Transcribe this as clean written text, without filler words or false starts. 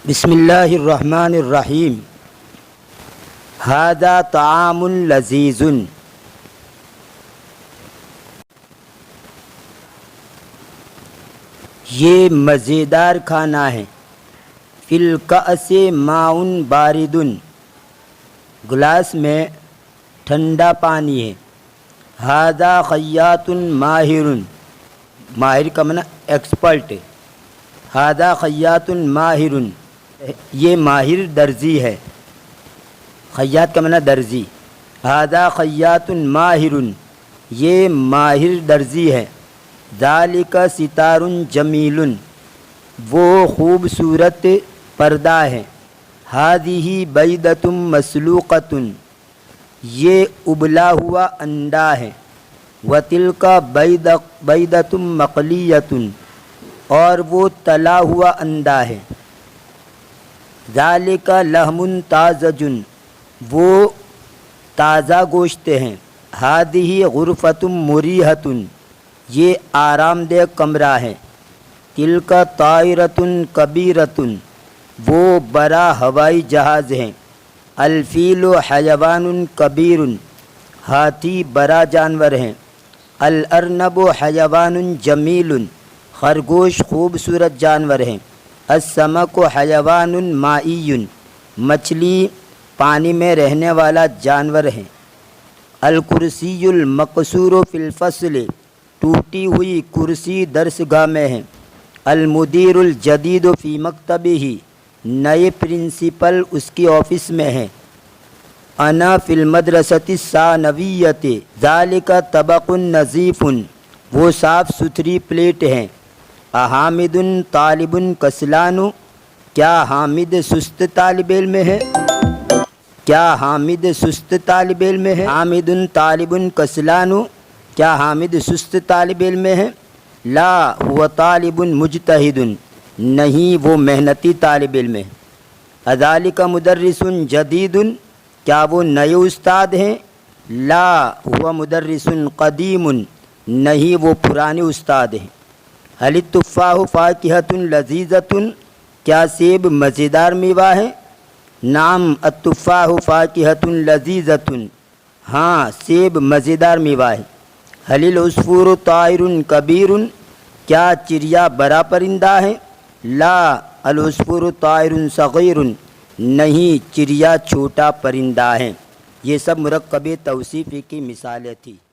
بسم اللہ الرحمن الرحیم ھذا طعام لذیذ، یہ مزیدار کھانا ہے۔ فی الکأس ماء بارد، گلاس میں ٹھنڈا پانی ہے۔ ھذا خیاط ماہر، ماہر کا معنی ایکسپرٹ ہے۔ ھذا خیاط ماہر، یہ ماہر درزی ہے۔ خیاط کا معنی درزی۔ ھذا خیاط ماہر، یہ ماہر درزی ہے۔ ذالک ستار جمیل، وہ خوبصورت پردہ ہے۔ ھذہ بیضۃ مسلوقۃ، یہ ابلا ہوا انڈا ہے۔ وتلک بیضۃ مقلیۃ، اور وہ تلا ہوا انڈا ہے۔ ذالک لحم طازج، وہ تازہ گوشت ہیں۔ ھذہ غرفۃ مریحۃ، یہ آرام دہ کمرہ ہے۔ تلک طائرۃ کبیرۃ، وہ بڑا ہوائی جہاز ہے۔ الفیل حیوان کبیر، ہاتھی بڑا جانور ہے۔ الارنب حیوان جمیل، خرگوش خوبصورت جانور ہے۔ السمک حیوان مائی، مچھلی پانی میں رہنے والا جانور ہے۔ الکرسی المکسور فی الفصل، ٹوٹی ہوئی کرسی درس گاہ میں ہے۔ المدیر الجدید فی مکتبہ، نئے پرنسپل اس کی آفس میں ہے۔ انا فی المدرسۃ الثانویۃ، ذالک طبق نظیف، وہ صاف ستھری پلیٹ ہیں۔ احامد طالب کسلان، کیا حامد سست طالب علم ہے؟ کیا حامد سست طالب علم ہے؟ حامد طالب کسلان، کیا حامد سست طالب علم ہے؟ لا هو طالب مجتہد، نہیں وہ محنتی طالب علم ہے۔ اذالک مدرس جدید، کیا وہ نئے استاد ہیں؟ لا هو مدرس قدیم، نہیں وہ پرانے استاد ہیں۔ هل التفاح فاکہۃ لذیذۃ، کیا سیب مزیدار میوہ ہے؟ نعم التفاح فاکہۃ لذیذۃ، ہاں سیب مزیدار میوہ ہے۔ هل العصفور طائر کبیر، کیا چڑیا بڑا پرندہ ہے؟ لا العصفور طائر صغیر، نہیں چڑیا چھوٹا پرندہ ہے۔ یہ سب مرکب توصیفی کی مثالیں تھیں۔